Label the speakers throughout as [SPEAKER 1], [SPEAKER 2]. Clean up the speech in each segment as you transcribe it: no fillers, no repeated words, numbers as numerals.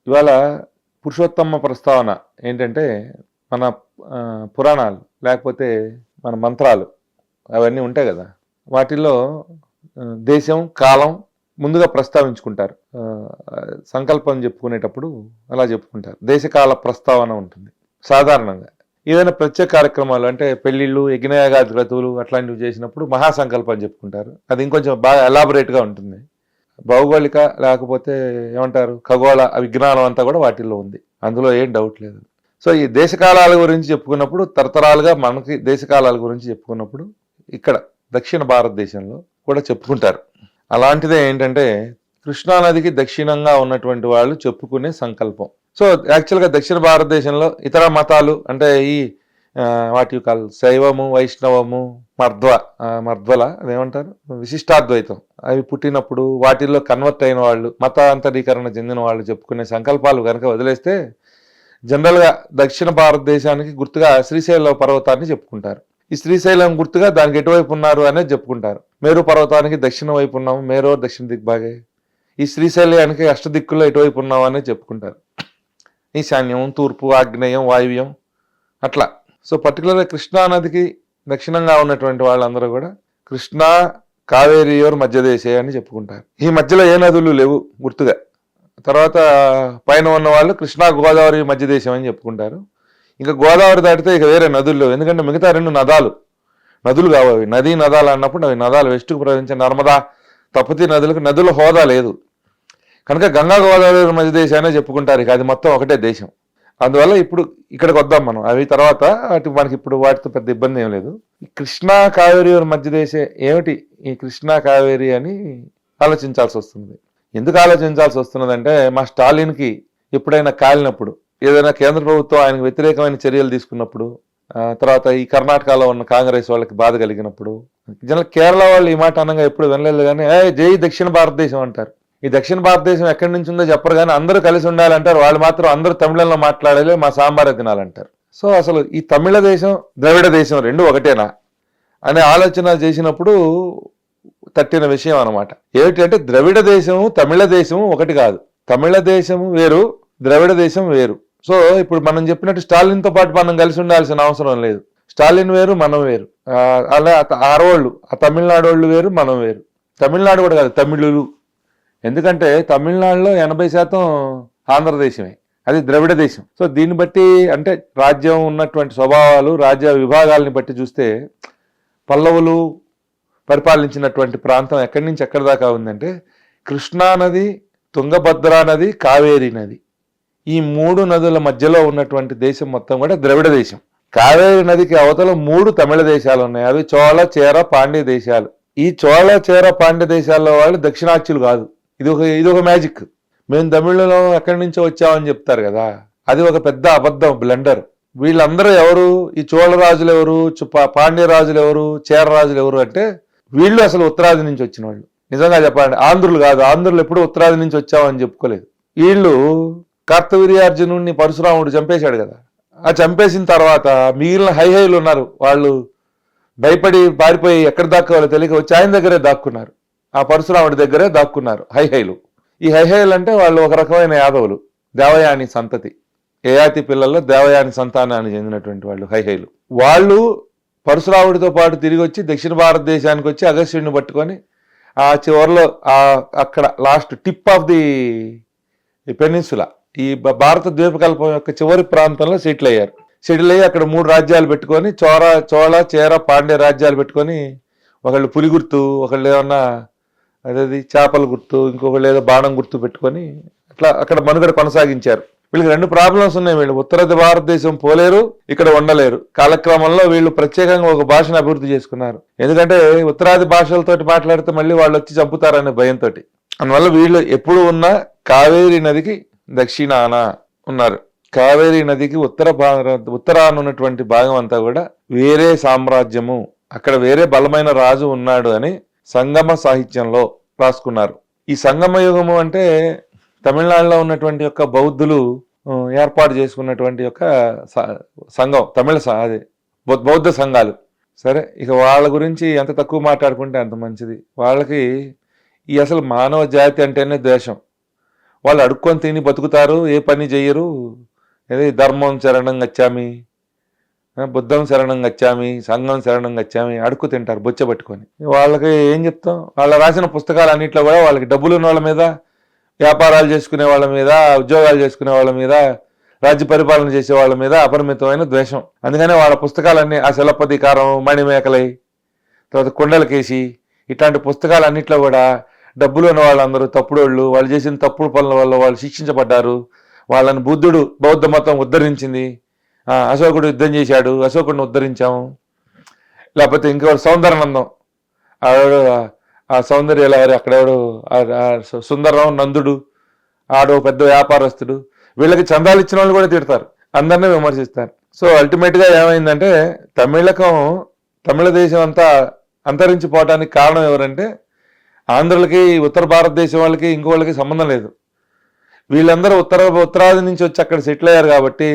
[SPEAKER 1] ఇవాళ పురుషోత్తమ ప్రస్తావన ఏంటంటే మన పురాణాలు లేకపోతే మన మంత్రాలు అవన్నీ ఉంటాయి కదా, వాటిల్లో దేశం కాలం ముందుగా ప్రస్తావించుకుంటారు. సంకల్పం చెప్పుకునేటప్పుడు అలా చెప్పుకుంటారు. దేశకాల ప్రస్తావన ఉంటుంది సాధారణంగా. ఏదైనా ప్రత్యేక కార్యక్రమాలు అంటే పెళ్లిళ్ళు, యజ్ఞయాగాది క్రతువులు అట్లాంటివి చేసినప్పుడు మహాసంకల్పం చెప్పుకుంటారు. అది ఇంకొంచెం బాగా ఎలాబొరేట్గా ఉంటుంది. భౌగోళిక లేకపోతే ఏమంటారు ఖగోళ విజ్ఞానం అంతా కూడా వాటిల్లో ఉంది, అందులో ఏం డౌట్ లేదు. సో ఈ దేశకాలాల గురించి చెప్పుకున్నప్పుడు తరతరాలుగా మనకి దేశకాలాల గురించి చెప్పుకున్నప్పుడు ఇక్కడ దక్షిణ భారతదేశంలో కూడా చెప్పుకుంటారు. అలాంటిదే ఏంటంటే కృష్ణానదికి దక్షిణంగా ఉన్నటువంటి వాళ్ళు చెప్పుకునే సంకల్పం. సో యాక్చువల్గా దక్షిణ భారతదేశంలో ఇతర మతాలు అంటే ఈ వాటి కాల్ శైవము, వైష్ణవము, మధ్వల అదేమంటారు విశిష్టాద్వైతం అవి పుట్టినప్పుడు వాటిల్లో కన్వర్ట్ అయిన వాళ్ళు, మతాంతరీకరణ చెందిన వాళ్ళు చెప్పుకునే సంకల్పాలు కనుక వదిలేస్తే జనరల్గా దక్షిణ భారతదేశానికి గుర్తుగా శ్రీశైలం పర్వతాన్ని చెప్పుకుంటారు. ఈ శ్రీశైలం గుర్తుగా దానికి ఎటువైపు ఉన్నారు అనేది చెప్పుకుంటారు. మేరు పర్వతానికి దక్షిణ వైపు ఉన్నాము, మేరు దక్షిణ దిగ్భాగే. ఈ శ్రీశైలానికి అష్టదిక్కుల్లో ఎటువైపు ఉన్నాము అనేది చెప్పుకుంటారు. ఈశాన్యం, తూర్పు, ఆగ్నేయం, వాయువ్యం అట్లా. సో పర్టికులర్గా కృష్ణానదికి దక్షిణంగా ఉన్నటువంటి వాళ్ళందరూ కూడా కృష్ణా కావేరి మధ్యదేశే అని చెప్పుకుంటారు. ఈ మధ్యలో ఏ నదులు లేవు గుర్తుగా. తర్వాత పైన ఉన్న వాళ్ళు కృష్ణా గోదావరి మధ్యదేశం అని చెప్పుకుంటారు. ఇంకా గోదావరి దాటితే ఇక వేరే నదులు లేవు, ఎందుకంటే మిగతా రెండు నదులు కావాలి. నదీ నదాలు అన్నప్పుడు అవి నదాలు వెస్టుకు ప్రవహించే నర్మదా, తపతి నదులకు నదుల హోదా లేదు కనుక గంగా గోదావరి మధ్యదేశాన్ని చెప్పుకుంటారు. ఇక అది మొత్తం ఒకటే దేశం. అందువల్ల ఇప్పుడు ఇక్కడికి వద్దాం మనం, అవి తర్వాత మనకి ఇప్పుడు వాటితో పెద్ద ఇబ్బంది ఏం లేదు. కృష్ణా కావేరి మధ్యదేశే ఏమిటి ఈ కృష్ణా కావేరి అని ఆలోచించాల్సి వస్తుంది. ఎందుకు ఆలోచించాల్సి వస్తున్నదంటే మా స్టాలిన్కి ఎప్పుడైనా కాలినప్పుడు, ఏదైనా కేంద్ర ప్రభుత్వం ఆయనకు వ్యతిరేకమైన చర్యలు తీసుకున్నప్పుడు, తర్వాత ఈ కర్ణాటకలో ఉన్న కాంగ్రెస్ వాళ్ళకి బాధ కలిగినప్పుడు, జనరల్ కేరళ వాళ్ళు ఈ మాట అనగా ఎప్పుడు వినలేదు కానీ జై దక్షిణ భారతదేశం అంటారు. ఈ దక్షిణ భారతదేశం ఎక్కడి నుంచి ఉందో చెప్పరు కానీ అందరూ కలిసి ఉండాలంటారు. వాళ్ళు మాత్రం అందరూ తమిళంలో మాట్లాడాలి, మా సాంబార్ తినాలంటారు. సో అసలు ఈ తమిళ దేశం ద్రవిడ దేశం రెండు ఒకటేనా అనే ఆలోచన చేసినప్పుడు తట్టిన విషయం అనమాట. ఏమిటంటే ద్రవిడ దేశము తమిళ దేశము ఒకటి కాదు. తమిళ దేశము వేరు, ద్రవిడ దేశం వేరు. సో ఇప్పుడు మనం చెప్పినట్టు స్టాలిన్తో పాటు మనం కలిసి ఉండాల్సిన అవసరం లేదు. స్టాలిన్ వేరు, మనం వేరు. అలా ఆరోళ్ళు ఆ తమిళనాడు వాళ్ళు వేరు, మనం వేరు. తమిళనాడు కూడా కాదు, తమిళులు. ఎందుకంటే తమిళనాడులో 80% ఆంధ్రదేశమే, అది ద్రవిడ దేశం. సో దీన్ని బట్టి అంటే రాజ్యం ఉన్నటువంటి స్వభావాలు, రాజ్య విభాగాలని బట్టి చూస్తే పల్లవులు పరిపాలించినటువంటి ప్రాంతం ఎక్కడి నుంచి ఎక్కడి దాకా ఉందంటే కృష్ణానది, తుంగభద్రా నది, కావేరీ నది, ఈ మూడు నదుల మధ్యలో ఉన్నటువంటి దేశం మొత్తం కూడా ద్రవిడ దేశం. కావేరీ నదికి అవతల 3 తమిళ దేశాలు ఉన్నాయి, అవి చోళ, చేర, పాండ్య దేశాలు. ఈ చోళ, చేర, పాండ్య దేశాల్లో వాళ్ళు దక్షిణాచ్యులు కాదు. ఇది ఒక మ్యాజిక్. మేము తమిళలో ఎక్కడి నుంచో వచ్చామని చెప్తారు కదా, అది ఒక పెద్ద అబద్ధం, బ్లండర్. వీళ్ళందరూ ఎవరు? ఈ చోళ రాజులు ఎవరు, పాండ్య రాజులు ఎవరు, చేర రాజులు ఎవరు అంటే వీళ్ళు అసలు ఉత్తరాది నుంచి వచ్చిన వాళ్ళు. నిజంగా చెప్పాలంటే ఆంధ్రులు కాదు, ఆంధ్రులు ఎప్పుడు ఉత్తరాది నుంచి వచ్చామని చెప్పుకోలేదు. వీళ్ళు కార్తవీర్యార్జునుడిని పరశురాముడు చంపేశాడు కదా, ఆ చంపేసిన తర్వాత మిగిలిన హైహైలు ఉన్నారు, వాళ్ళు భయపడి పారిపోయి ఎక్కడ దాక్కోవాలో తెలియక వచ్చి ఆయన దగ్గరే దాక్కున్నారు, ఆ పరశురాముడి దగ్గరే దాక్కున్నారు హైహైలు. ఈ హైహైలు అంటే వాళ్ళు ఒక రకమైన యాదవులు, దేవయాని సంతతి, యయాతి పిల్లల్లో దేవయాని సంతానానికి చెందినటువంటి వాళ్ళు హైహైలు. వాళ్ళు పరశురాముడితో పాటు తిరిగి వచ్చి దక్షిణ భారతదేశానికి వచ్చి అగస్త్యుడిని పట్టుకొని ఆ చివరిలో అక్కడ last tip of the peninsula, ఈ భారత ద్వీపకల్పం యొక్క చివరి ప్రాంతంలో సెటిల్ అయ్యారు. సెటిల్ అయ్యి అక్కడ 3 రాజ్యాలు పెట్టుకొని చోళ, చేర, పాండ్య రాజ్యాలు పెట్టుకొని, ఒకళ్ళు పులి గుర్తు, ఒకళ్ళు ఏమన్నా అదేది చేపల గుర్తు, ఇంకొకళ్ళు ఏదో బాణం గుర్తు పెట్టుకొని అట్లా అక్కడ మనుగడ కొనసాగించారు. వీళ్ళకి 2 ప్రాబ్లమ్స్ ఉన్నాయి. వీళ్ళు ఉత్తర భారతదేశం పోలేరు, ఇక్కడ ఉండలేరు. కాలక్రమంలో వీళ్ళు ప్రత్యేకంగా ఒక భాషను అభివృద్ధి చేసుకున్నారు. ఎందుకంటే ఉత్తరాది భాషలతోటి మాట్లాడితే మళ్ళీ వాళ్ళు వచ్చి చంపుతారనే భయంతో. అందువల్ల వీళ్ళు ఎప్పుడు ఉన్నా కావేరీ నదికి దక్షిణాన ఉన్నారు. కావేరీ నదికి ఉత్తరాన ఉన్నటువంటి భాగం అంతా కూడా వేరే సామ్రాజ్యము, అక్కడ వేరే బలమైన రాజు ఉన్నాడు అని సంగమ సాహిత్యంలో రాసుకున్నారు. ఈ సంగమ యుగము అంటే తమిళనాడులో ఉన్నటువంటి యొక్క బౌద్ధులు ఏర్పాటు చేసుకున్నటువంటి యొక్క సంఘం, అది బౌద్ధ సంఘాలు. సరే, ఇక వాళ్ళ గురించి ఎంత తక్కువ మాట్లాడుకుంటే అంత మంచిది. వాళ్ళకి ఈ అసలు మానవ జాతి అంటేనే ద్వేషం. వాళ్ళు అడుక్కొని తిని బతుకుతారు, ఏ పని చెయ్యరు. ఏది ధర్మం శరణం గచ్చామి, బుద్ధం శరణం గచ్చామి, సంఘం శరణం గచ్చామి, అడుక్కు తింటారు బొచ్చ పట్టుకొని. వాళ్ళకి ఏం చెప్తాం, వాళ్ళ రాసిన పుస్తకాలు అన్నింటిలో కూడా వాళ్ళకి డబ్బులు ఉన్న వాళ్ళ మీద, వ్యాపారాలు చేసుకునే వాళ్ళ మీద, ఉద్యోగాలు చేసుకునే వాళ్ళ మీద, రాజ్య పరిపాలన చేసే వాళ్ళ మీద అపరిమితమైన ద్వేషం. అందుకనే వాళ్ళ పుస్తకాలన్నీ ఆ శిలపతికారం, మణిమేకలై, తర్వాత కుండలకేసి, ఇట్లాంటి పుస్తకాలన్నింటిలో కూడా డబ్బులు ఉన్న వాళ్ళందరూ తప్పుడోళ్ళు, వాళ్ళు చేసిన తప్పుడు పనుల వల్ల వాళ్ళు శిక్షించబడ్డారు. వాళ్ళని బుద్ధుడు బౌద్ధ మతం ఉద్ధరించింది. అశోకుడు యుద్ధం చేశాడు, అశోకుడిని ఉద్ధరించాము. లేకపోతే ఇంకెవరు సౌందరనందం, ఆ సౌందర్యాలు ఎవరు అక్కడెవడు సుందరరావు నందుడు, ఆడో పెద్ద వ్యాపారస్తుడు, వీళ్ళకి చందాలు ఇచ్చిన వాళ్ళు కూడా తిడతారు, అందరినీ విమర్శిస్తారు. సో అల్టిమేట్గా ఏమైందంటే తమిళ దేశం అంతా అంతరించిపోవటానికి కారణం ఎవరంటే ఆంధ్రులకి, ఉత్తర భారతదేశం వాళ్ళకి, ఇంకో వాళ్ళకి సంబంధం లేదు. వీళ్ళందరూ ఉత్తరాది నుంచి వచ్చి అక్కడ సెటిల్ అయ్యారు కాబట్టి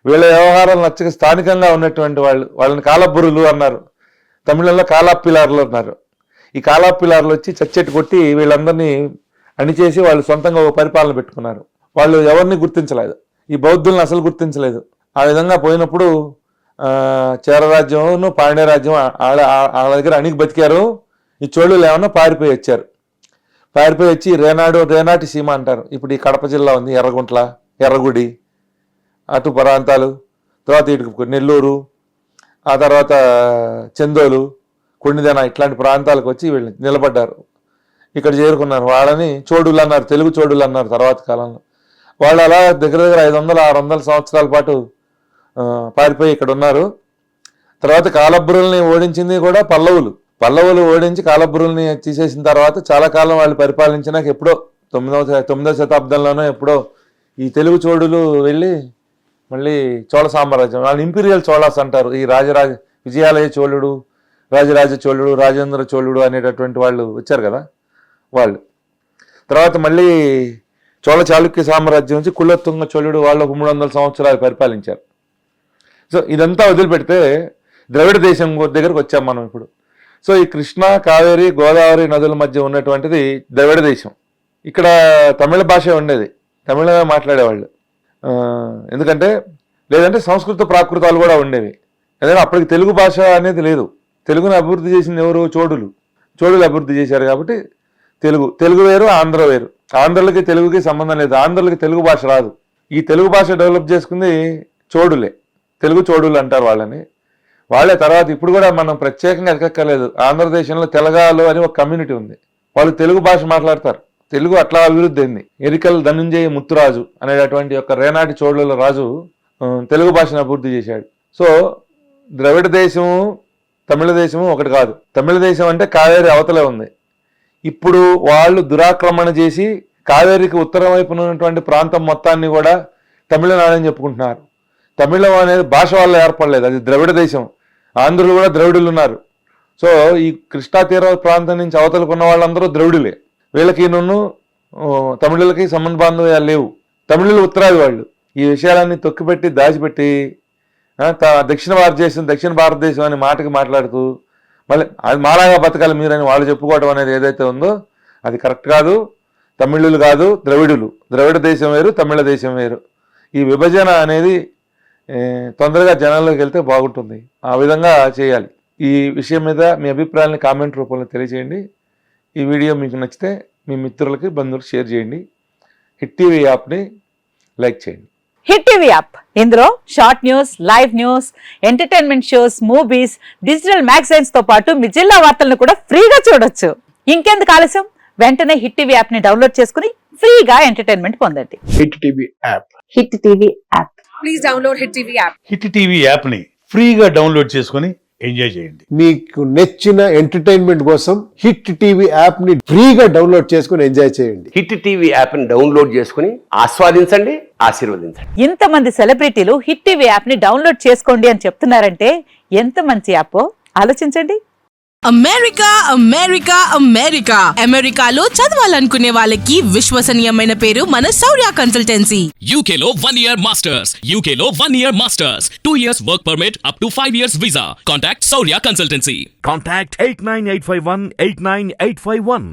[SPEAKER 1] వీళ్ళ వ్యవహారాలు నచ్చక స్థానికంగా ఉన్నటువంటి వాళ్ళని కాలబురులు అన్నారు. తమిళంలో కాలాపిలార్లు అన్నారు. ఈ కాలాపిలార్లు వచ్చి చచ్చెట్టు కొట్టి వీళ్ళందరినీ అణిచేసి వాళ్ళు సొంతంగా ఒక పరిపాలన పెట్టుకున్నారు. వాళ్ళు ఎవరిని గుర్తించలేదు, ఈ బౌద్ధులను అసలు గుర్తించలేదు. ఆ విధంగా పోయినప్పుడు చేరరాజ్యం, పాండ్య రాజ్యం వాళ్ళ దగ్గర అణిగి బతికారు. ఈ చోళులు ఏమన్నా పారిపోయి వచ్చి రేనాటి సీమ అంటారు. ఇప్పుడు ఈ కడప జిల్లా ఉంది, ఎర్రగుంట్ల, ఎర్రగుడి, అటు ప్రాంతాలు, తర్వాత ఇటు నెల్లూరు, ఆ తర్వాత చందోలు, కొండిదెన, ఇట్లాంటి ప్రాంతాలకు వచ్చి వీళ్ళు నిలబడ్డారు, ఇక్కడ చేరుకున్నారు. వాళ్ళని చోడులు అన్నారు, తెలుగు చోడులు అన్నారు తర్వాత కాలంలో. వాళ్ళు అలా దగ్గర 500-600 సంవత్సరాల పాటు పారిపోయి ఇక్కడ ఉన్నారు. తర్వాత కాలబురుల్ని ఓడించింది కూడా పల్లవులు ఓడించి కాలబురుల్ని తీసేసిన తర్వాత చాలా కాలం వాళ్ళు పరిపాలించినాక ఎప్పుడో 9వ శతాబ్దంలోనో ఎప్పుడో ఈ తెలుగు చోడులు వెళ్ళి మళ్ళీ చోళ సామ్రాజ్యం, వాళ్ళు ఇంపీరియల్ చోళాస్ అంటారు. ఈ విజయాలయ చోళుడు, రాజరాజ చోళుడు, రాజేంద్ర చోళుడు అనేటటువంటి వాళ్ళు వచ్చారు కదా, వాళ్ళు తర్వాత మళ్ళీ చోళ చాళుక్య సామ్రాజ్యం నుంచి కులతుంగ చోళుడు వాళ్ళు 300 సంవత్సరాలు పరిపాలించారు. సో ఇదంతా వదిలిపెడితే ద్రవిడ దేశం దగ్గరకు వచ్చాం మనం ఇప్పుడు. సో ఈ కృష్ణా, కావేరి, గోదావరి నదుల మధ్య ఉన్నటువంటిది ద్రవిడ దేశం. ఇక్కడ తమిళ భాష ఉండేది, తమిళమే మాట్లాడేవాళ్ళు. ఎందుకంటే లేదంటే సంస్కృత ప్రాకృతాలు కూడా ఉండేవి. ఎందుకంటే అప్పటికి తెలుగు భాష అనేది లేదు. తెలుగుని అభివృద్ధి చేసింది ఎవరు? చోడులు అభివృద్ధి చేశారు. కాబట్టి తెలుగు వేరు, ఆంధ్ర వేరు. ఆంధ్రులకి తెలుగుకి సంబంధం లేదు, ఆంధ్రులకి తెలుగు భాష రాదు. ఈ తెలుగు భాష డెవలప్ చేసుకుంది చోడులే, తెలుగు చోడులు అంటారు వాళ్ళని. వాళ్ళే తర్వాత ఇప్పుడు కూడా మనం ప్రత్యేకంగా ఎదగక్కర్లేదు. ఆంధ్రదేశంలో తెలగాలు అని ఒక కమ్యూనిటీ ఉంది, వాళ్ళు తెలుగు భాష మాట్లాడతారు. తెలుగు అట్లా అభివృద్ధి అయింది. ఎరికల్ ధనుంజయ ముత్తురాజు అనేటటువంటి యొక్క రేనాటి చోళుల రాజు తెలుగు భాషను అభివృద్ధి చేశాడు. సో ద్రవిడ దేశము, తమిళ దేశము ఒకటి కాదు. తమిళ దేశం అంటే కావేరి అవతలే ఉంది. ఇప్పుడు వాళ్ళు దురాక్రమణ చేసి కావేరికి ఉత్తరం వైపున ఉన్నటువంటి ప్రాంతం మొత్తాన్ని కూడా తమిళనాడు అని చెప్పుకుంటున్నారు. తమిళం అనేది భాష వల్ల ఏర్పడలేదు, అది ద్రవిడ దేశం. ఆంధ్రులు కూడా ద్రవిడులు ఉన్నారు. సో ఈ కృష్ణా తీర ప్రాంతం నుంచి అవతలకున్న వాళ్ళందరూ ద్రవిడులే. వీళ్ళకి తమిళులకి సంబంధ బాంధవ్యాలు లేవు. తమిళులు ఉత్తరాది వాళ్ళు. ఈ విషయాలన్నీ తొక్కిపెట్టి దాచిపెట్టి దక్షిణ భారతదేశం అని మాటకి మాట్లాడుతూ మళ్ళీ అది మాలాగా బతకాలి మీరని వాళ్ళు చెప్పుకోవడం అనేది ఏదైతే ఉందో అది కరెక్ట్ కాదు. తమిళులు కాదు, ద్రవిడులు. ద్రవిడ దేశం వేరు, తమిళ దేశం వేరు. ఈ విభజన అనేది తొందరగా జనాల్లోకి వెళ్తే బాగుంటుంది. ఆ విధంగా చేయాలి. ఈ విషయం మీద మీ అభిప్రాయాన్ని కామెంట్ రూపంలో తెలియజేయండి. ఈ వీడియో మీకు నచ్చితే మీ మిత్రులకి, బంధువులకు షేర్ చేయండి. హిట్ టీవీ యాప్ని లైక్ చేయండి.
[SPEAKER 2] హిట్ టీవీ యాప్, ఇందులో short news, live news, entertainment shows, movies, digital magazines తో పాటు మీ జిల్లా వార్తలను కూడా ఫ్రీగా చూడొచ్చు. ఇంకెందుకు ఆలస్యం, వెంటనే హిట్ టీవీ యాప్ ని డౌన్లోడ్ చేసుకుని ఫ్రీగా ఎంటర్టైన్మెంట్ పొందండి.
[SPEAKER 3] Hit TV app.
[SPEAKER 2] Hit TV app.
[SPEAKER 4] Please download hit TV app.
[SPEAKER 3] Hit TV app ని ఫ్రీగా డౌన్లోడ్ చేసుకుని ఎంజాయ్ చేయండి.
[SPEAKER 5] మీకు నచ్చిన ఎంటర్టైన్మెంట్ కోసం హిట్ టీవీ యాప్ ని ఫ్రీగా డౌన్లోడ్ చేసుకుని ఎంజాయ్ చేయండి.
[SPEAKER 6] హిట్ టీవీ యాప్ ని డౌన్లోడ్ చేసుకుని ఆస్వాదించండి, ఆశీర్వదించండి.
[SPEAKER 2] ఇంతమంది సెలబ్రిటీలు హిట్ టీవీ యాప్ ని డౌన్లోడ్ చేసుకోండి అని చెప్తున్నారంటే ఎంత మంచి యాప్ ఆలోచించండి.
[SPEAKER 7] అమెరికా అమెరికాలో చదవాలనుకునే వాళ్ళకి విశ్వసనీయమైన పేరు మన శౌర్య కన్సల్టెన్సీ.
[SPEAKER 8] UK లో 1 year masters, UK లో 1 year masters, 2 years work permit up to 5 years visa. Contact Saurya Consultancy.
[SPEAKER 9] Contact 89851 89851.